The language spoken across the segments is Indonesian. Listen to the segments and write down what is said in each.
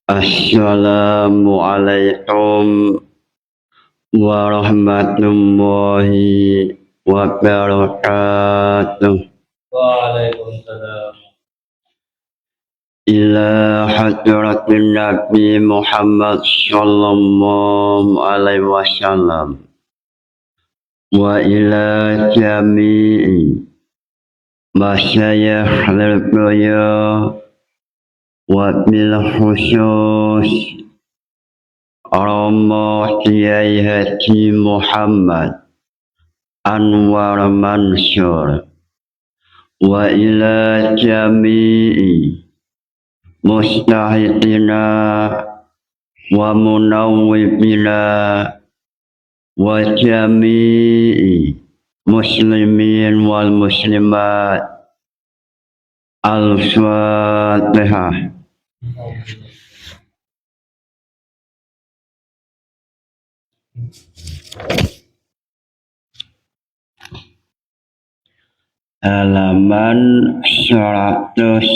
Assalamualaikum warahmatullahi wabarakatuh. Waalaikumsalam. Ila hadratin Nabi Muhammad sallallahu alaihi wasallam wa ila jami'i masyayikh al-qaya wa bil khusus Romo Kiai Haji Muhammad Anwar Mansur wa ila jami'i mustahidina wa munawwibina wa jami'i muslimin wal muslimat. Al-Fatihah. Halaman 118.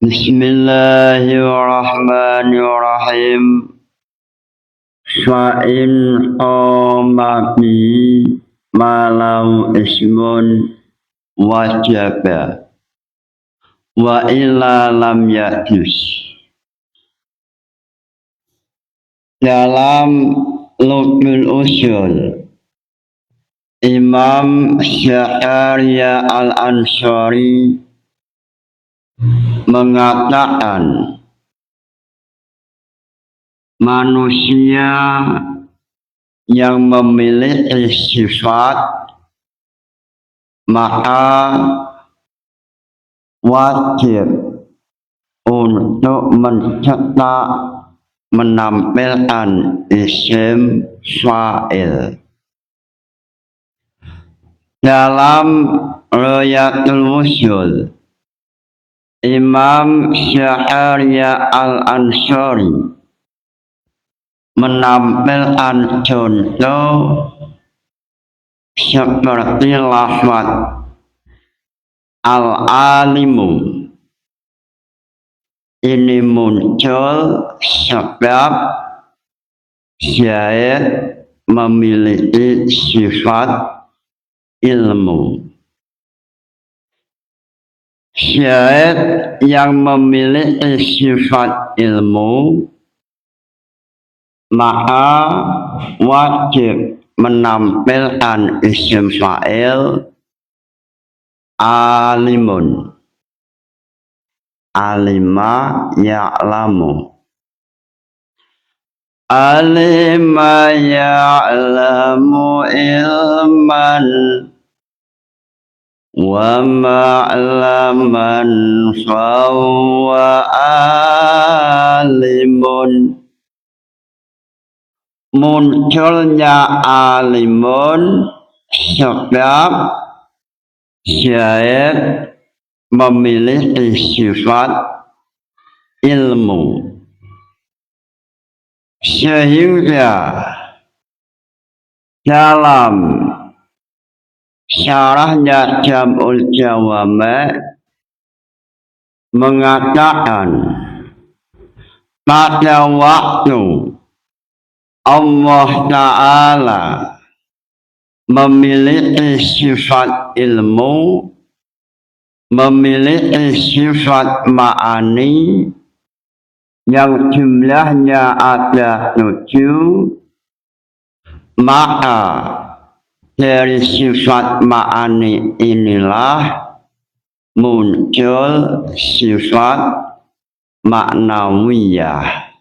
Bismillahirrahmanirrahim. Fa'in qamati malau ismun wajaba wa illa lam yajuz. Dalam Lubul Usul, Imam Syahriya Al-Ansari mengatakan manusia yang memiliki sifat maka wajib untuk mencetak menampilkan isim fa'il. Dalam Riyatul Usul, Imam Syahriya Al-Ansari menampilkan contoh seperti lafaz al-alimu. Ini muncul sebab Zaid memiliki sifat ilmu. Zaid yang memiliki sifat ilmu maka wajib menampilkan isim fa'il alimun. Alima ya'lamu. Alima ya'lamu ilman wa ma'laman fahuwa alimun. Munculnya alimun sebab Zaid memiliki sifat ilmu, sehingga dalam syarahnya Jam'ul Jawami' mengatakan pada waktu Allah Ta'ala memiliki sifat ilmu, memiliki sifat ma'ani yang jumlahnya ada 7, maka dari sifat ma'ani inilah muncul sifat ma'nawiyah.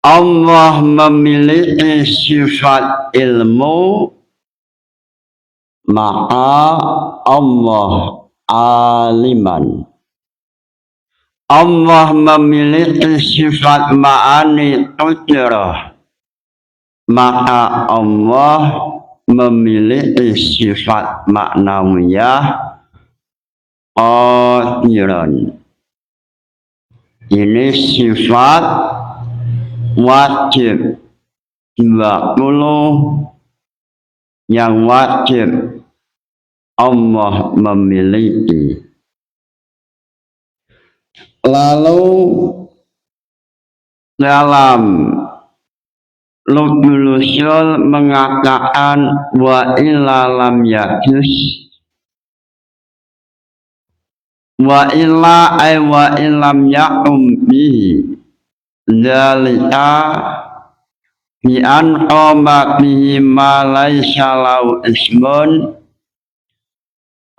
Allah memiliki sifat ilmu, maka Allah aliman. Allah memiliki sifat ma'ani qudrah, maka Allah memiliki sifat ma'nawiyah qadiran. Ini sifat wajib 20 yang wajib Allah memiliki. Lalu dalam Lubul Usul mengatakan wa illa lam yajuz, wa illa ay wa illam yaqum bihi dzalika bi an qama bihi ma laysa lahu ismun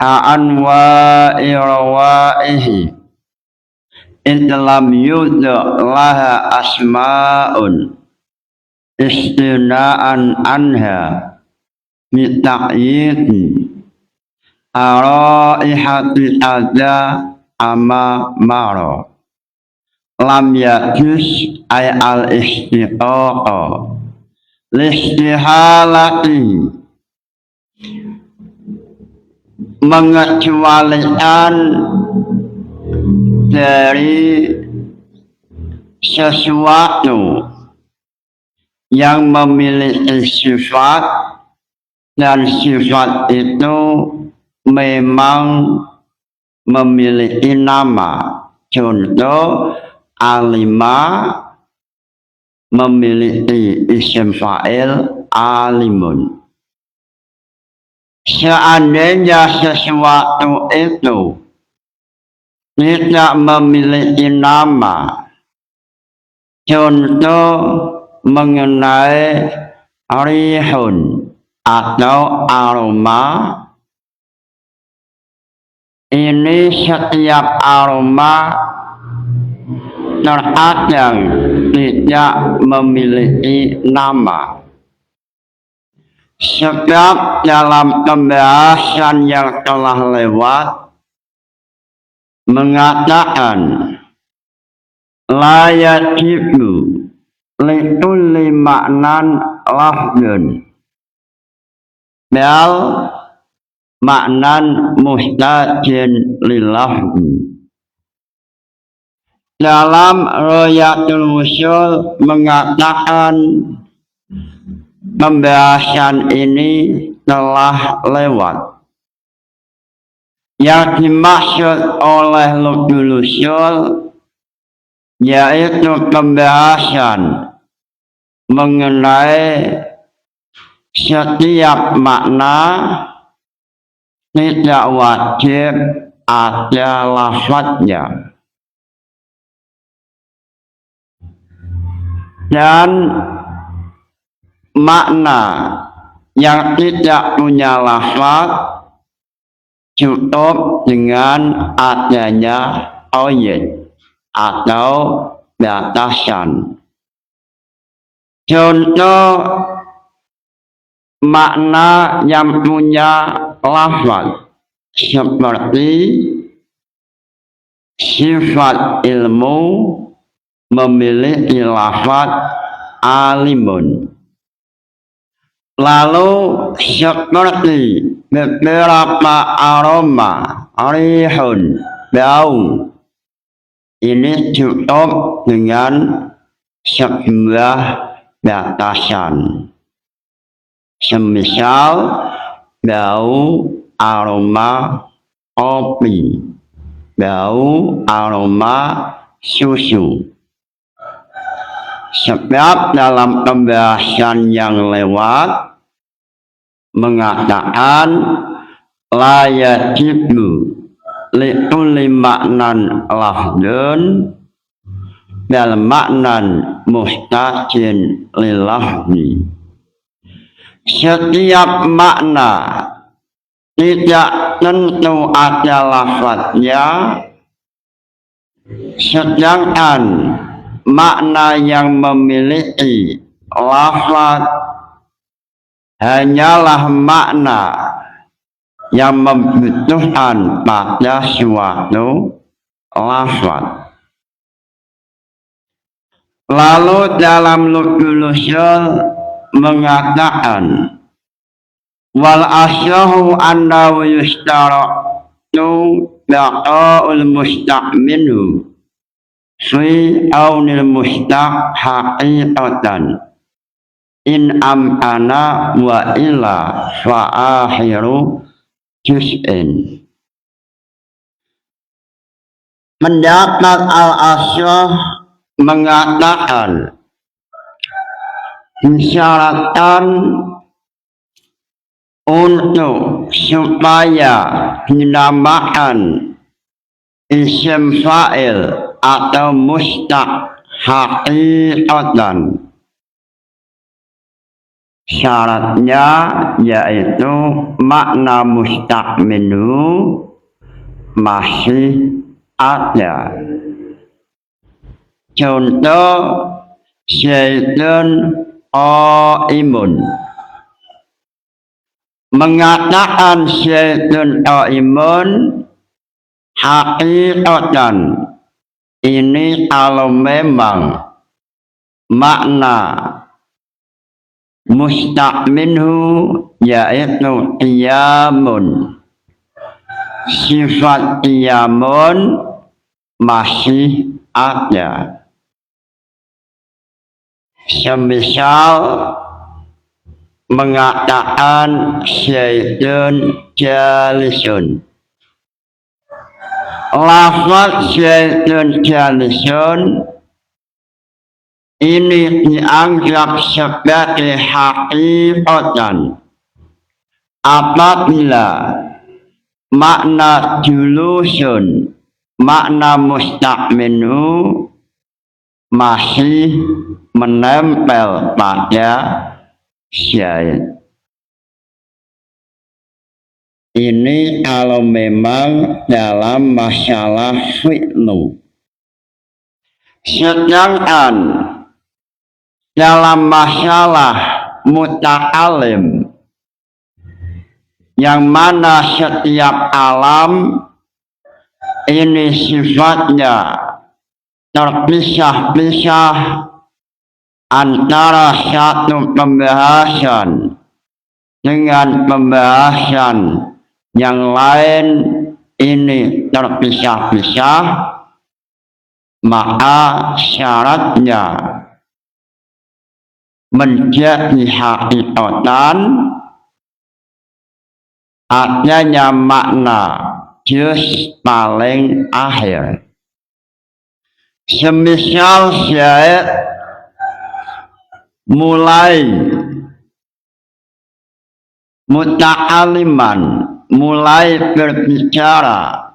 an wa irwaihi in lam yudza laha asma'un istinaan anha bitaqyid araihati adza ama maro lam yajuz ay al istiqaqa listihalati mengecualikan dari sesuatu yang memiliki sifat dan sifat itu memang memiliki nama. Contoh alimah memiliki isim fa'il alimun. Seandainya sesuatu itu tidak memiliki nama, contoh mengenai rihun atau aroma, ini setiap aroma terkadang tidak memiliki nama. Sebab dalam pembahasan yang telah lewat mengatakan la yajibu likulli maknan lafdun bal maknan mustajin lilafdi. Dalam Royatul Usul mengatakan pembahasan ini telah lewat. Yang dimaksud oleh Lubul Usul yaitu pembahasan mengenai setiap makna tidak wajib ada lafadznya, dan makna yang tidak punya lafadz cukup dengan adanya qayd atau batasan. Contoh makna yang punya lafadz seperti sifat ilmu memiliki lafadz alimun. Lalu seperti beberapa aroma, rihun, bau, ini cukup dengan sebuah batasan. Semisal bau aroma kopi, bau aroma susu. Sebab dalam pembahasan yang lewat mengatakan la yajibu likulli maknan lafdun bal maknan mustajin lilafdi. Setiap makna tidak tentu ada lafadznya, sedangkan makna yang memiliki lafadz hanyalah makna yang membutuhkan pada suatu lafadz. Lalu dalam Lubul Usul mengatakan wal asyahu annahu yustaratu baqa'ul musta'minu fi aunil mustaq haqiqatan in amkana wa illa fa akhiru juz'in. Pendapat Al-Asy'ah mengatakan disyaratkan untuk supaya dinamakan isim fa'il atau mustaq haqiqatan, syaratnya yaitu makna mustaq minhu masih ada. Contoh Zaidun qaimun, mengatakan Zaidun qaimun haqiqatan ini kalau memang makna mustaq minhu yaitu qiyamun, sifat qiyamun masih ada. Semisal mengatakan Zaidun jalisun, lafaz Zaidun jalisun ini dianggap sebagai haqiqatan apabila makna julusun, makna mustaq minhu masih menempel pada Zaid. Ini kalau memang dalam masalah fi'lu. Sedangkan dalam masalah muta'alim, yang mana setiap alam ini sifatnya terpisah-pisah antara satu pembahasan dengan pembahasan yang lain, ini terpisah-pisah, maka syaratnya menjadi haqiqatan adanya makna juz paling akhir. Semisal Zaid mulai muta'aliman, mulai berbicara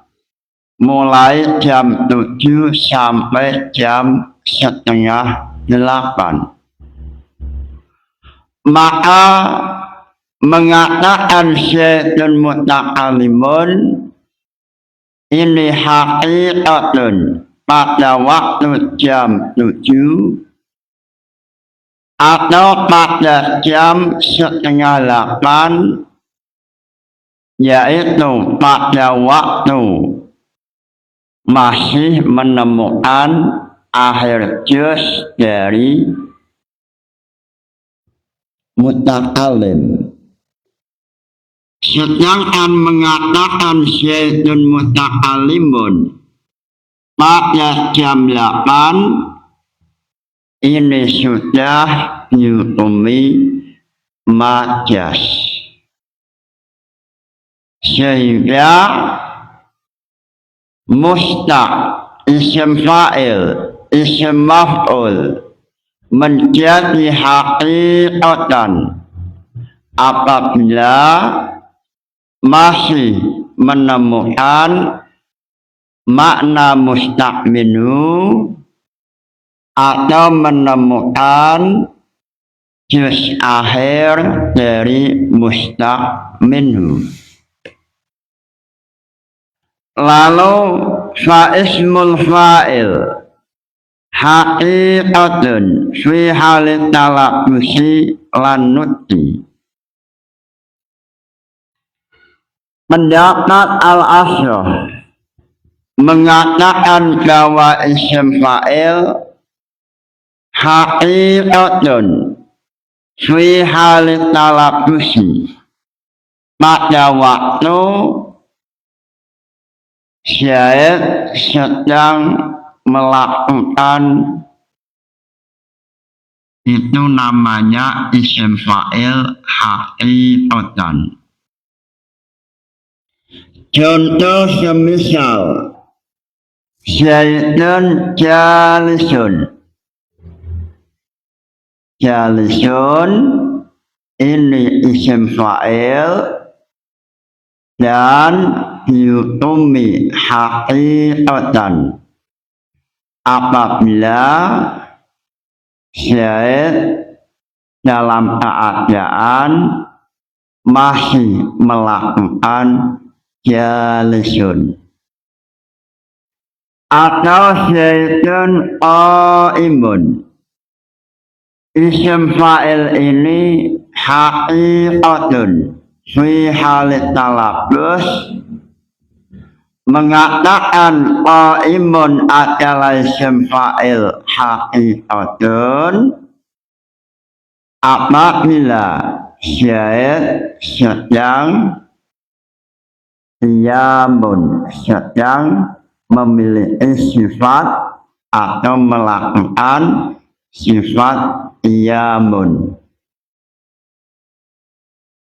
mulai jam 7 sampai jam setengah 8, maka mengatakan Zaidun muta'alimun ini haqiqatun pada waktu jam 7 atau pada jam setengah 8, yaitu pada waktu masih menemukan akhir juz dari muta'alim. Sedangkan mengatakan Zaidun muta'alimun pada jam 8, ini sudah dihukumi majas, sehingga mustaq, isim fa'il, isim maf'ul menjadi haqiqatan apabila masih menemukan makna mustaq minhu atau menemukan juz akhir dari mustaq minhu. Lalu fa'ismul fa'il haqiqatun fi halit talabbusi lan nutqi. Pendapat Al-Asy'ah mengatakan bahwa isim fa'il haqiqatun fi halit talabbusi pada waktu Zaid sedang melakukan, itu namanya isim fa'il haqiqatan. Contoh semisal Zaidun jalisun. Jalisun ini isim fa'il dan yutumi haqiqatan apabila Zaid dalam keadaan masih melakukan jalisun, atau Zaidun qaimun. Isim fa'il ini haqiqatun fi halit talabus, mengatakan qaimun adalah isim fa'il haqiqatun apabila Zaid sedang sedang memiliki sifat atau melakukan sifat qiyamun.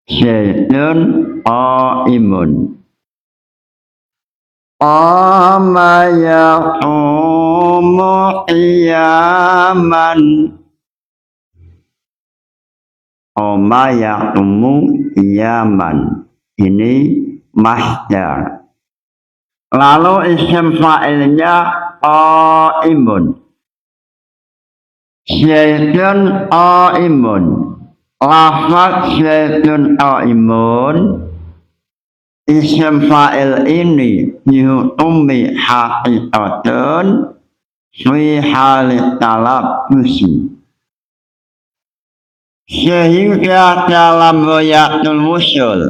Zaidun qaimun. Qama yaqumu qiyaman. Qama yaqumu qiyaman. Ini masdar. Lalu isim fa'ilnya qaimun. Zaidun qaimun. Lafaz Zaidun qaimun, isim fa'il ini dihukumi haqiqatun fi halit talabbusi, sehingga dalam ghayatul wusul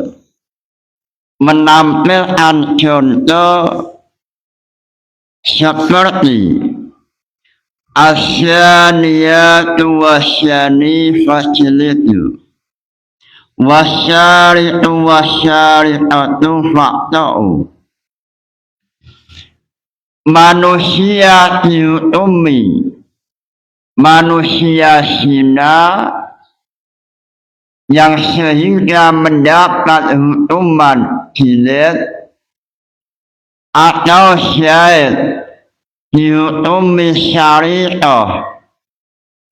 menampilkan contoh seperti asyaniyatu wasyani fajlidu wasyari'u wasyari'atu faqta'u. Manusia dihukumi manusia zina yang sehingga mendapat hukuman jilid, atau Zaid dihukumi syariah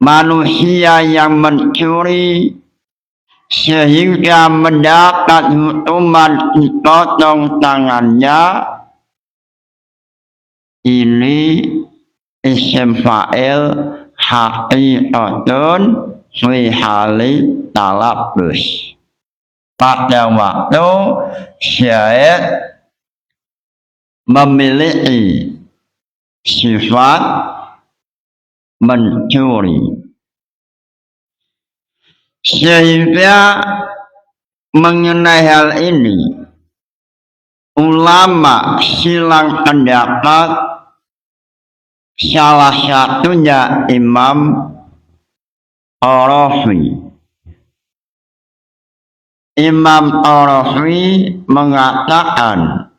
manusia yang mencuri sehingga mendapat hukuman dipotong tangannya. Ini isim fa'il haqiqatun fi hali talabbus, pada waktu Zaid memiliki sifat mencuri. Sehingga mengenai hal ini ulama silang pendapat, salah satunya Imam Ar-Rafi. Imam Ar-Rafi mengatakan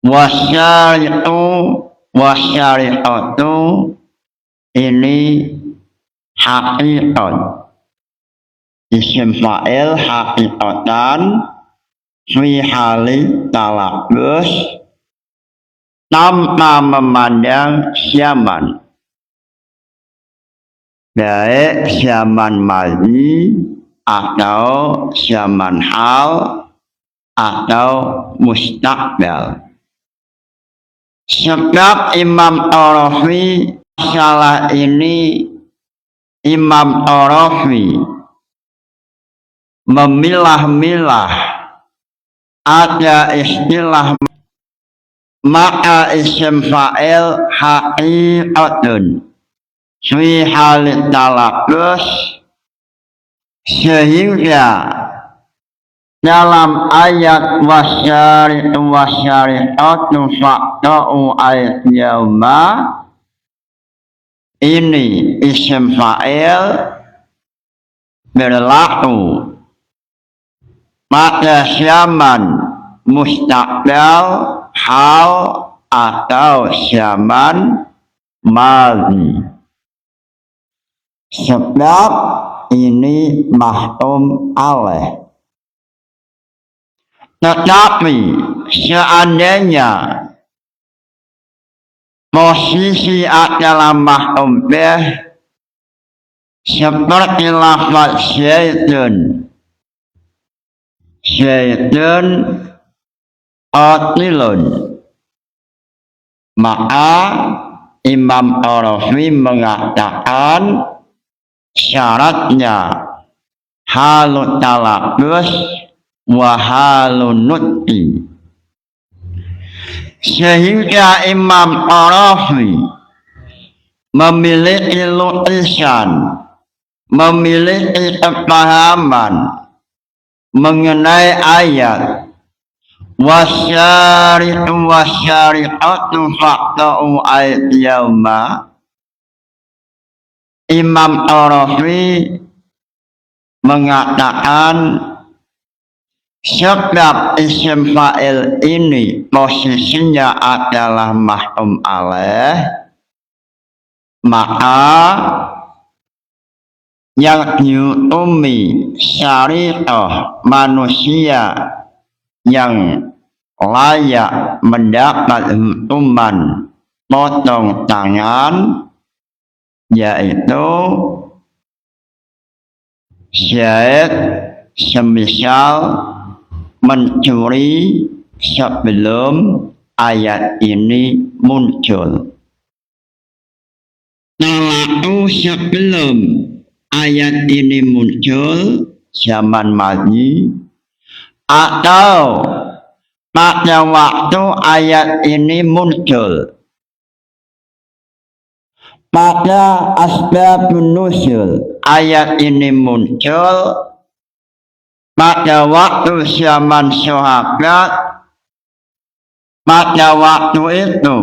wasyari'u wasyari'atu ini haqiqat, isim fa'il haqiqatan fi hali talabbus, tanpa memandang zaman, baik zaman madhi atau zaman hal atau mustaqbal. Sebab Imam Ar-Rafi masalah ini, Imam Ar-Rafi memilah-milah, ada istilah maka isim fa'il haqiqatun fi halit talabbus, sehingga dalam ayat wasyari'u wasyari'atu faqta'u ayat yauma, ini isim fa'il berlaku pada zaman mustaqbal, hal atau zaman madhi. Sebab ini mahkum alaih. Tetapi seandainya posisi adalah mahkum bih seperti lafaz syaitun qatilun, maka Imam Qarafi mengatakan syaratnya halut talaqqus wa halun nutqi, sehingga Imam Qarafi memiliki lukisan, memiliki kepahaman mengenai ayat wasyari'u wasyari'atu faqta'u aydiyahuma. Imam Qarafi mengatakan sebab isim fa'il ini posisinya adalah mahkum alaih, maka yang diutumi syariah manusia yang layak mendapat hukuman potong tangan yaitu syait semisal mencuri sebelum ayat ini muncul. Kalau sebelum ayat ini muncul zaman madhi atau pada waktu ayat ini muncul, pada asbabun nuzul ayat ini muncul pada waktu zaman sahabat, pada waktu itu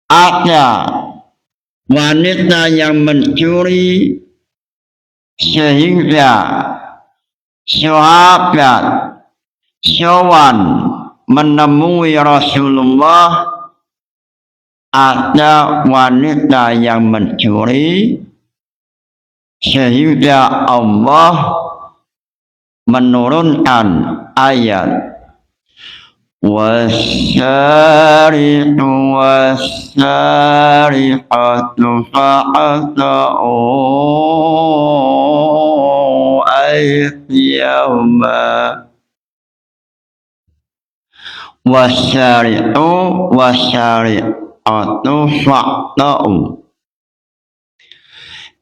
ada wanita yang mencuri sehingga sahabat sowan menemui Rasulullah, ada wanita yang mencuri sehingga Allah menurunkan ayat wasyariqu wasyariqatu faqta'u aydiyahuma wasyariqu wasyariqatu faqta'u.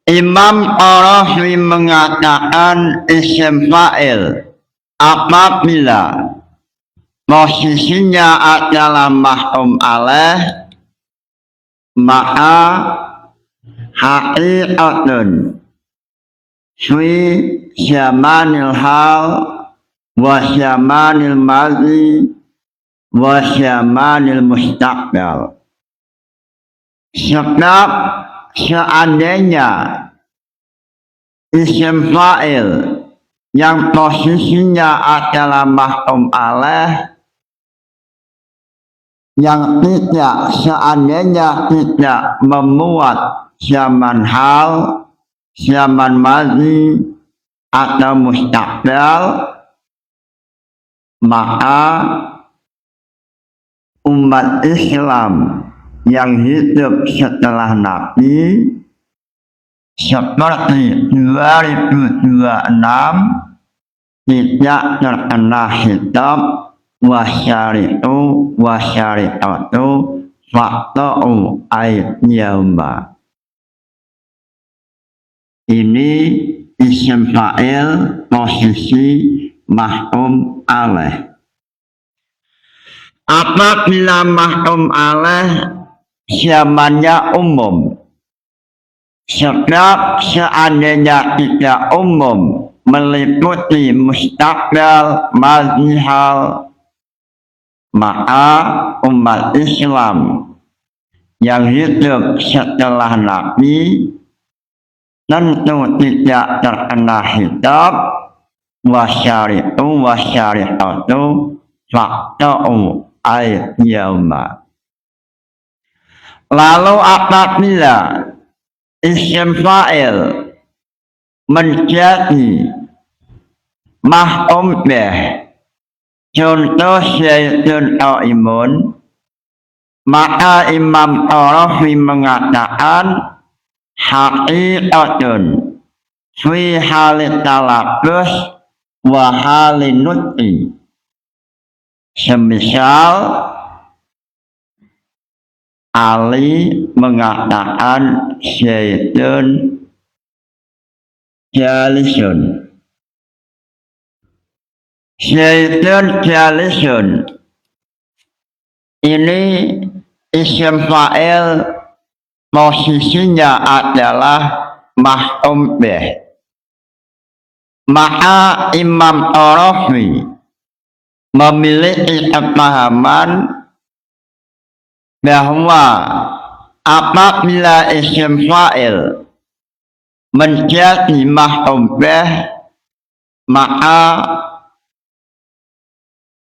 Imam Qarafi mengatakan isim fa'il apabila posisinya adalah mahkum alaih, maka haqiqatun fi zamanil hal wa zamanil madhi wa zamanil mustaqbal. Sebab seandainya isim fa'il yang posisinya adalah mahkum alaih, yang tidak seandainya tidak memuat zaman hal, zaman madhi atau mustaqbal, maka umat Islam yang hidup setelah Nabi seperti 2026 tidak terkena hitab wasyari'u wasyari'atu faqta'u aydiyahuma. Ini isim fa'il posisi mahkum alaih. Apabila mahkum alaih zamannya umum, sebab seandainya tidak umum meliputi mustaqbal madhi hal, maka umat Islam yang hidup setelah Nabi tentu tidak terkena hitab wasyari'u wasyari'atu faqta'u aydiyahuma. Lalu apabila isim fa'il menjadi mahkum bih contoh Zaidun qaimun, maka Imam Qarafi mengatakan haqiqatun fi halit talaqqus wa halin nutqi. Semisal Ali mengatakan Zaidun jalisun. Zaidun jalisun. Ini isim fa'il posisinya adalah maf'ul bih. Maka Imam Qarafi memiliki kepahaman bahwa apabila isim fa'il menjadi maf'ul bih, maka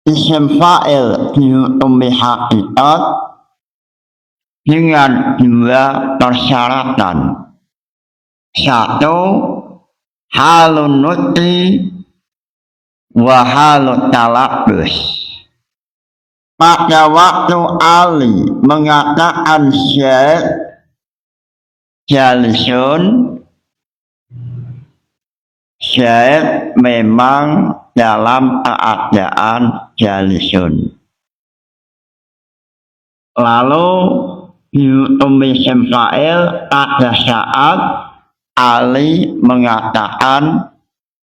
isim fa'il dihukumi hakikat dengan dua persyaratan. Satu, halun nutqi wa halut talaqqus. Pada waktu Ali mengatakan Zaid jalisun, Zaid memang dalam keadaan jalisun. Lalu dihukumi isim fa'il pada saat Ali mengatakan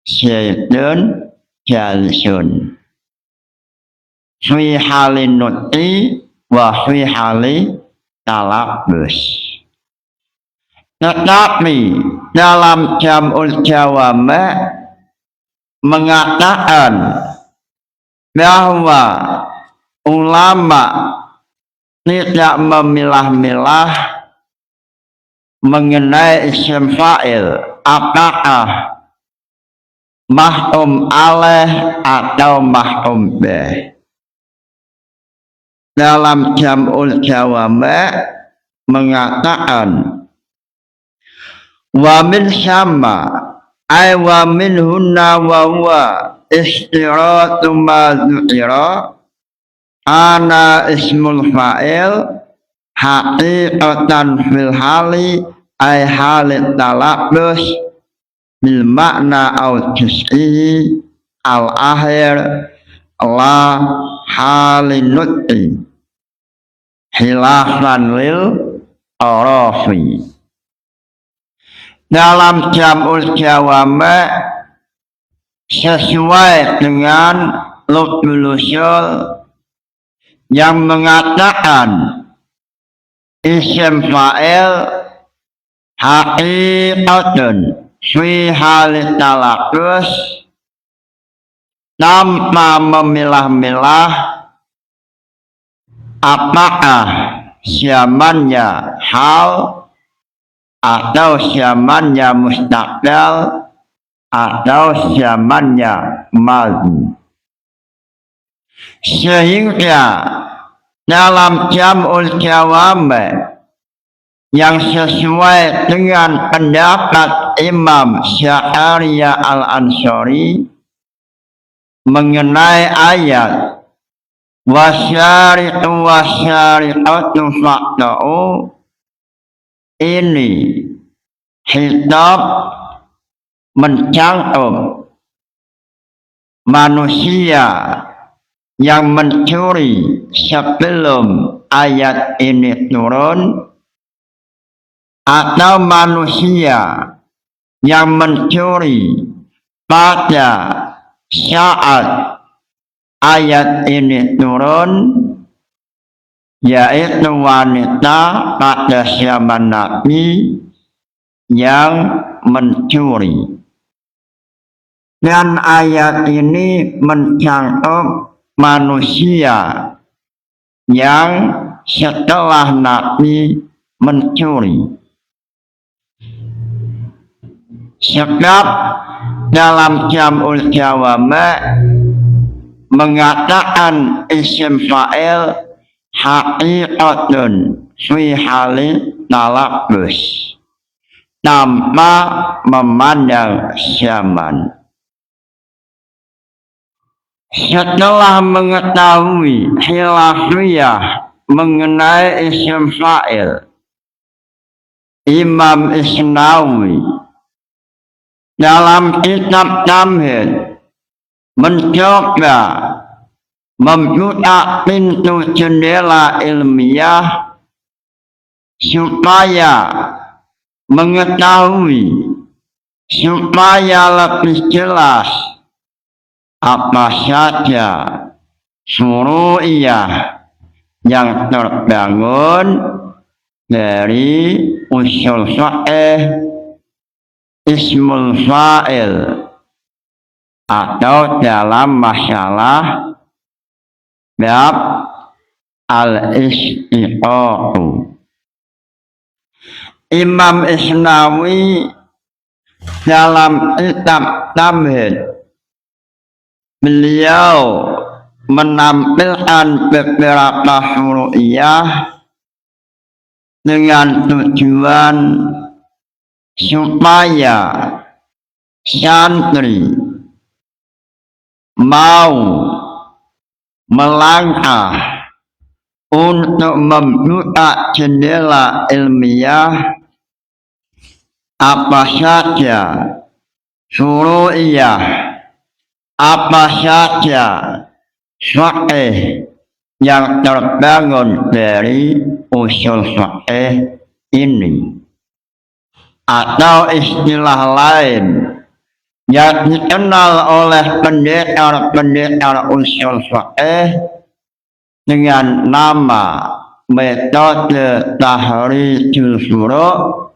Zaidun jalisun. Fi halin nutqi wa fi hali talaqqus. Tetapi dalam jam'ul jawami' mengatakan bahwa ulama tidak memilah-milah mengenai isim fa'il apakah maf'ul alaih atau maf'ul bih. Dalam jam'ul jawami' mengatakan wa min sama ay wa min hunna wa huwa istiratu ma dzukira ana ismul fa'il haqiqatan fil hali ay halit talaqqus bil makna au juz'i al akhir la halin nutqi khilafan lil Qarafi. Dalam jam'ul jawami' sesuai dengan lutful usul yang mengatakan isim fa'il haqiqatun fi halit talaqqus tanpa memilah-milah apakah zamannya hal atau zamannya mustaqbal atau zamannya madhi. Sehingga dalam jam'ul jawami' yang sesuai dengan pendapat Imam Sya'ariyah Al-Ansari mengenai ayat wasyariqu wasyariqatu faqta'u, ini khitab mencakup manusia yang mencuri sebelum ayat ini turun atau manusia yang mencuri pada saat ayat ini turun, yaitu wanita pada zaman Nabi yang mencuri. Dan ayat ini mencakup manusia yang setelah Nabi mencuri. Sebab dalam jam'ul jawami' mengatakan isim fa'il haqiqatun fi hali talaqqus tanpa memandang zaman. Setelah mengetahui khilafiyah mengenai isim fa'il, Imam Isnawi dalam kitab Tamhid mencoba membuka pintu jendela ilmiah supaya mengetahui, supaya lebih jelas apa saja syuru'iyah yang terbangun dari usul fiqh ismul fa'il atau dalam masalah bab al-istiqaq. Imam Isnawi dalam kitab Tamhid beliau menampilkan beberapa huru'iyah dengan tujuan supaya santri mau melangkah untuk membuka jendela ilmiah apa saja syuru'iyah, apa saja fiqh yang terbangun dari usul fiqh ini, atau istilah lain yang dikenal oleh pendekar-pendekar usul fiqh dengan nama metode tahrijul furu'.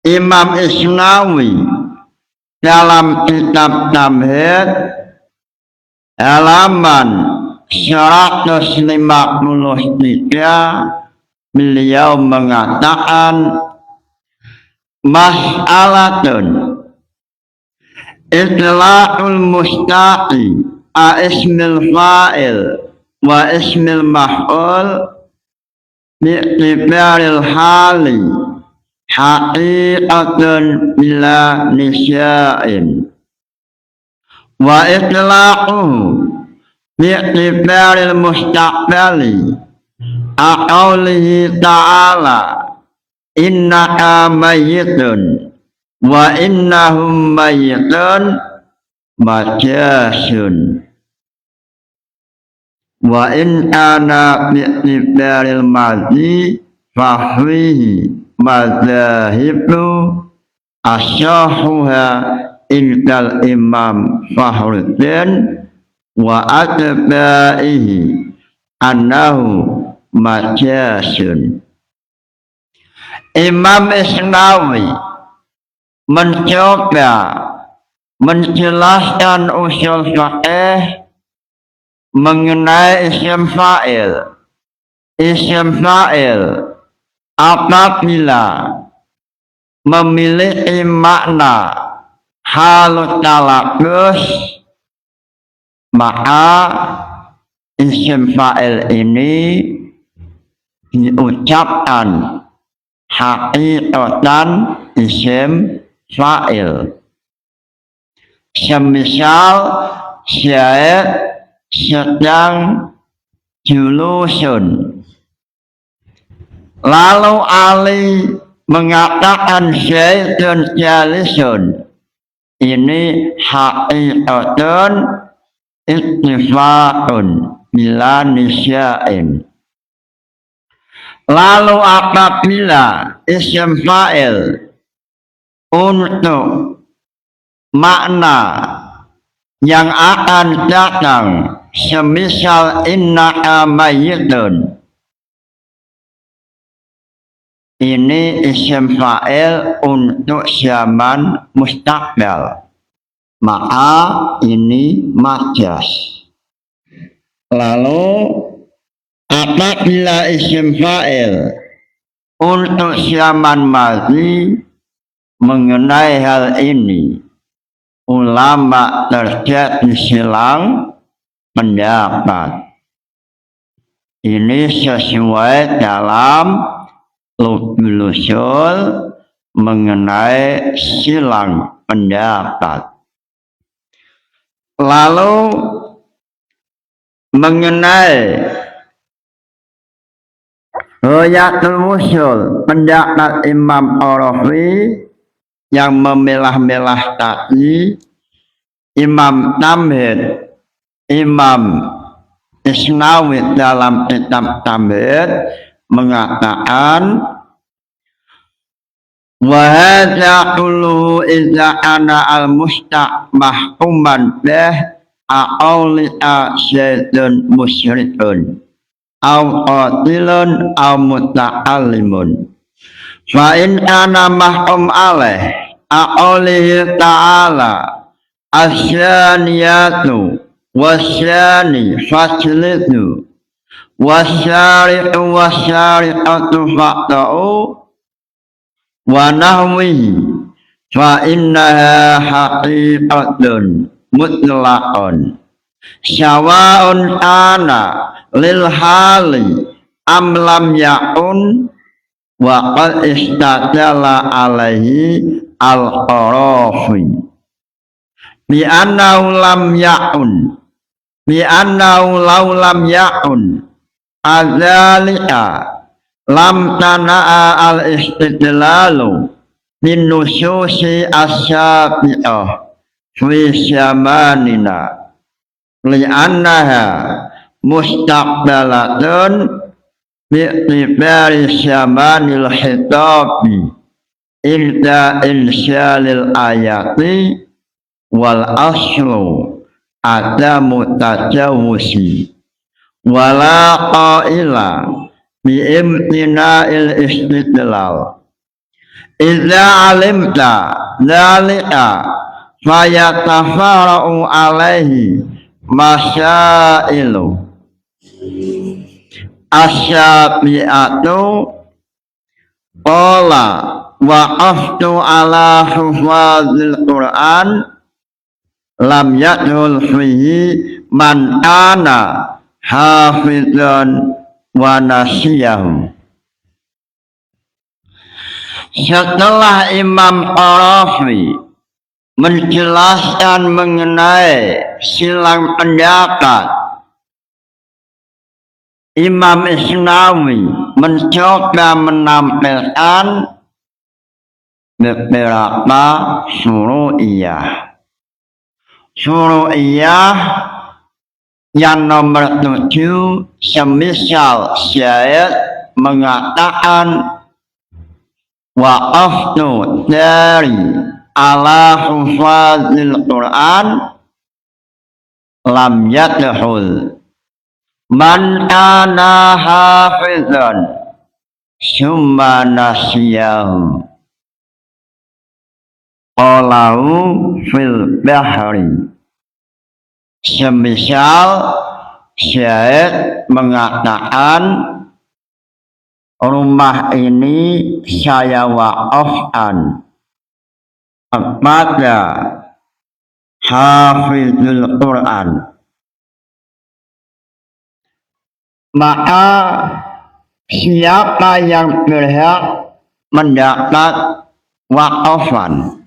Imam Isnawi dalam kitab Tamhid halaman 153 beliau mengatakan mas'alatun itlaqul mustaqi a ismil fa'il wa ismil maf'ul bi'tibaril hali haqiqatun bila nisya'in wa itlaquhu bi'tibaril mustaqbali aqaulihi ta'ala innaka mayyitun wa innahum mayyitun majasun wa in kana bi'tibaril madhi fahwihi madzahibu asyahuha indal imam Fakhruddin wa atba'ihi annahu majasun. Imam Isnawi mencoba menjelaskan usul fiqh mengenai isim fa'il. Isim fa'il apabila memiliki makna halut talaqqus, maka isim fa'il ini diucapkan haqiqatan isim fa'il. Semisal Syed sedang julusun, lalu Ali mengatakan Zaidun jalisun, ini haqiqatun ittifaqun bila nisya'in. Lalu apabila isim fa'il untuk makna yang akan datang semisal innaka mayyitun, ini isim fa'il untuk zaman mustaqbal, maka ini majas. Lalu apabila isim fa'il untuk zaman madhi, mengenai hal ini ulama terjadi silang pendapat. Ini sesuai dalam Lubul Usul mengenai silang pendapat. lalu mengenai Ghayatul Wusul, pendapat Imam Ar-Rafi yang memilah-milah tadi, Imam Tamhid, Imam Isnawi dalam kitab Tamhid mengatakan wa hadza kulluhu idza ana al-mustaq mahkuman bih a'auli'a syaitun musyrikun au qatilun au muta'allimun fa in ana mahkum alaih a'aulihi ta'ala asyaniyatu wasyani faslitu wasyari'u wasyari'atu faqta'u wa nahwihi fa innaha haqiqatun mutlaqun syawa'un ana lil hali am lam yakun wa qad istadalla alaihi al-Qarafi bi annahu lam yakun bi annahu law lam yakun adzalika lam tana'a al-istidlalu min nususi asyabi'ah fi syamanina li'annaha mustaqbalatun bi'tibari syamanil hitabi ilda insyalil ayati wal aslu adamu tajawusi wala qaila bi'imtina'il istidlal idza alimta dzalika fayatafara'u alaihi masyailu asyabi'atu qala waqaftu ala hufazil Qur'an lam yadhul fihi man ana hafizan wa nasiyahu. Setelah Imam Ar-Rafi menjelaskan mengenai silang pendapat, Imam Isnawi mencoba menampilkan beberapa syuru'iyah. Syuru'iyah yang nomor 7, semisal syahid mengatakan waqaftu dari ala hufazil Qur'an lam yadhul man ana hafizan summa nasiyahu qalahu fil bahri. Semisal syahid mengatakan rumah ini saya waqafkan kepada hafizul Quran, maka siapa yang berhak mendapat waqafan?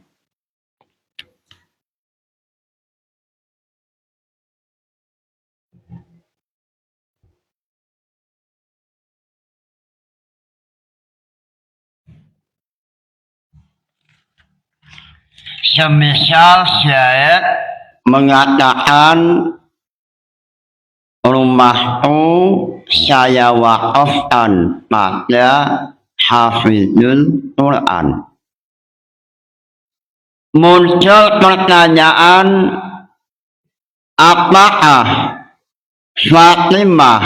Semisal syahid mengatakan rumahku saya waqafkan pada hafizul Quran. Muncul pertanyaan, apakah Fatimah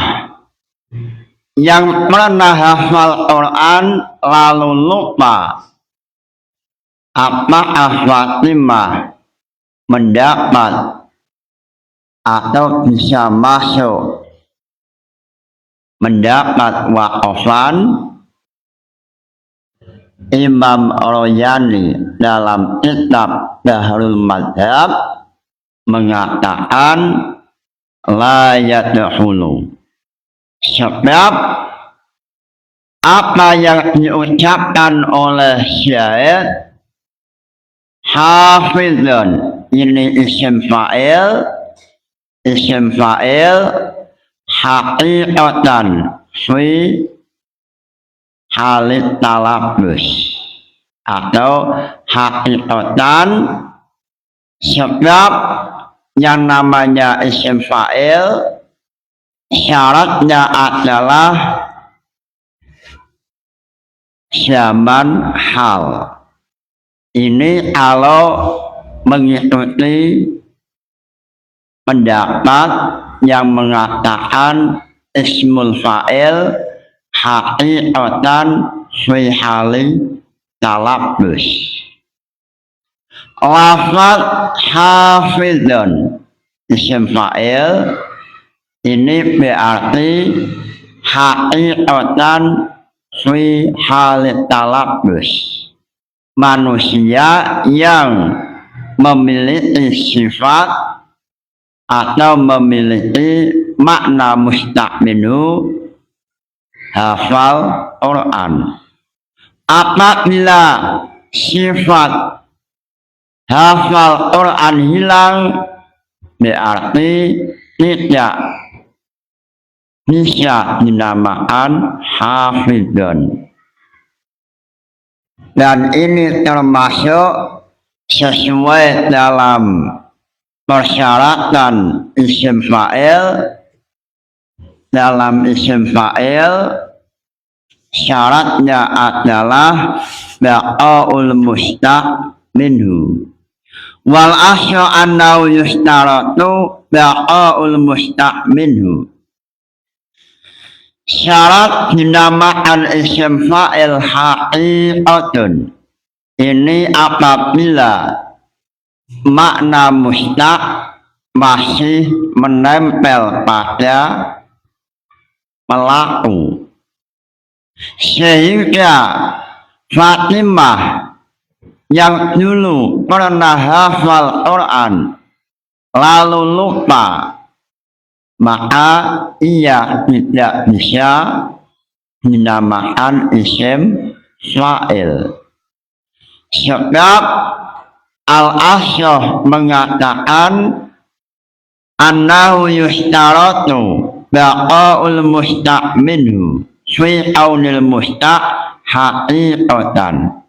yang pernah hafal Quran lalu lupa, apakah Fatimah mendapat atau bisa masuk mendapat waqafan? Imam Royani dalam kitab Bahrul Madhab mengatakan la yadkhulu, sebab apa yang diucapkan oleh syahid hafidun ini isim fa'il haqiqatan fi halit talabus atau haqiqatan sebab yang namanya isim fa'il syaratnya adalah zaman hal. Ini kalau mengikuti pendapat yang mengatakan ismul fa'il haqiqatan fi hali talabbus. Lafaz hafidun isim fa'il ini berarti haqiqatan fi hali talabbus. Manusia yang memiliki sifat atau memiliki makna mustaqminu hafal Quran. Apabila sifat hafal Quran hilang, berarti tidak bisa dinamakan hafidun. Dan ini termasuk sesuai dalam persyaratan isim fa'il. Dalam isim fa'il syaratnya adalah baqaul mustaq minhu. Wal asyu annahu yustaratu baqaul mustaq minhu. Syarat dinamakan isim fa'il haqiqatun ini apabila makna mustaq masih menempel pada pelaku, sehingga Fatimah yang dulu pernah hafal Quran lalu lupa, maka ia tidak bisa dinamakan isim fa'il. Sebab Al-Asy'ah mengatakan annahu yustaratu baqaul mustaq minhu fi qaulil mustaq haqiqatan.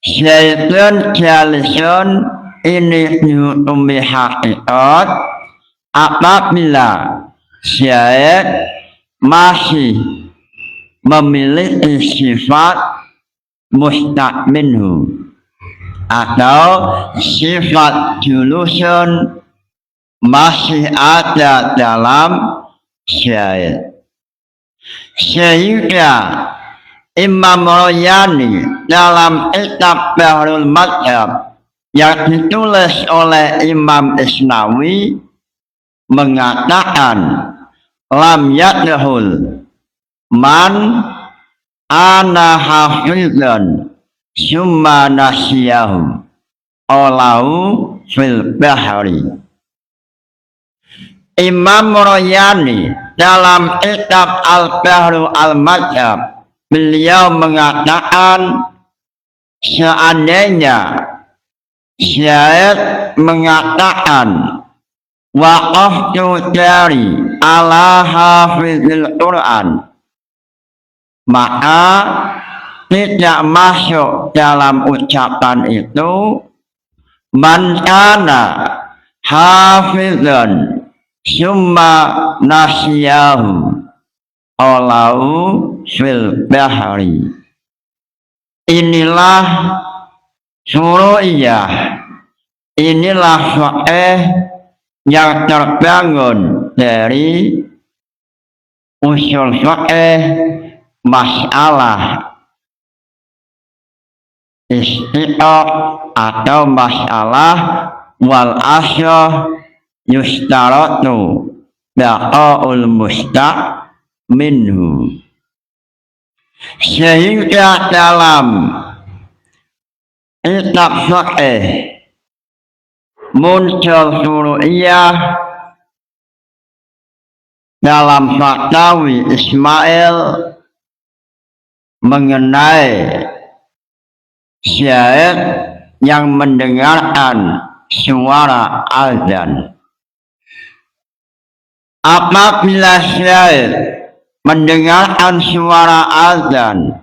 Syaitun jalisun ini dihukumi hakikat apabila syait masih memiliki sifat mustaq minhu atau sifat julusun masih ada dalam syait. Sehingga Imam Royani dalam kitab Bahrul Madhab yang ditulis oleh Imam Isnawi mengatakan lam yadhul man ana hafidhan summa nasiyahu olahu fil bahri. Imam Royani dalam kitab Al-Bahru Al-Madhab beliau mengatakan seandainya syait mengatakan waqaftu dari ala hafizil Quran, maka tidak masuk dalam ucapan itu man kana hafizan summa nasiyahu olahu fil bahri. Inilah suru'iyah, inilah fiqh yang terbangun dari usul fiqh masalah istiqaq atau masalah wal asyah yustaratu baqaul mustaq minhu. Sehingga dalam kitab fiqh muncul suru'iyah dalam Fatawi Ismail mengenai syait yang mendengarkan suara azan. Apabila syahid mendengarkan suara azan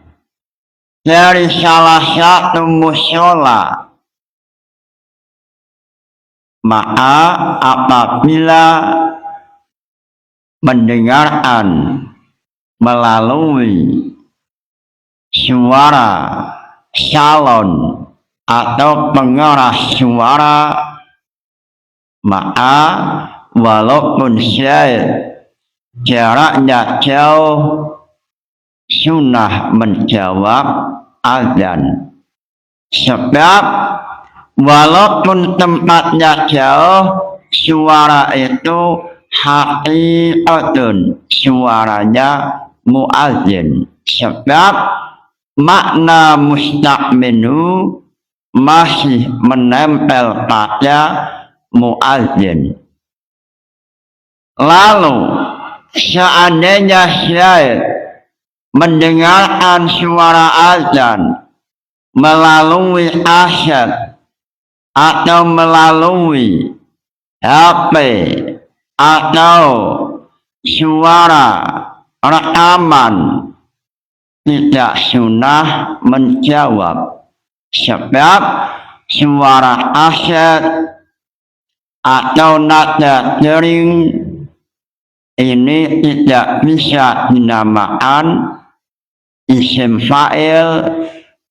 dari salah satu mushola, maka apabila mendengarkan melalui suara salon atau pengeras suara, maka walaupun syahid jaraknya jauh, sunnah menjawab azan. Sebab walaupun tempatnya jauh, suara itu haqiqatun, suaranya muazzin. Sebab makna musta'minu masih menempel pada muazzin. Lalu seandainya syahid mendengarkan suara azan melalui asyad atau melalui HP atau suara rekaman, tidak sunnah menjawab. Sebab suara asyad atau nada dering ini tidak bisa dinamakan isim fa'il,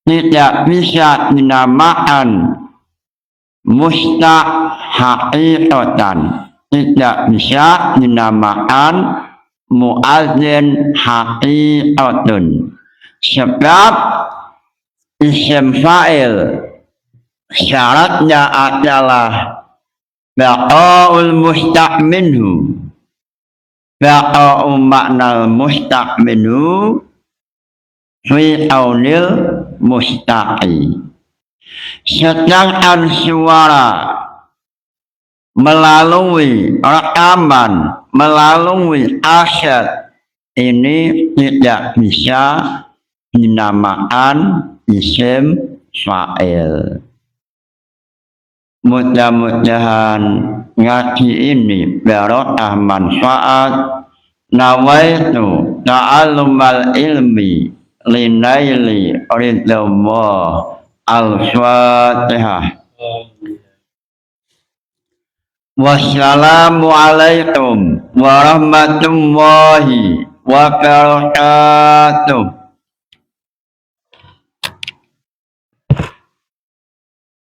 tidak bisa dinamakan haqiqatan, tidak bisa dinamakan muazzin haqiqatun. Sebab isim fa'il syaratnya adalah baqa'ul mustaq minhu. Baqa'u maknal mustaq minhu fi qaulil mustaqi. Sedangkan suara melalui rekaman, melalui asyad ini tidak bisa dinamakan isim fa'il. Mudah-mudahan ngaji ini barokah manfaat. Nawaitu ta'allumal ilmi linaili ridallah. Al-Fatihah. Wassalamualaikum warahmatullahi wabarakatuh.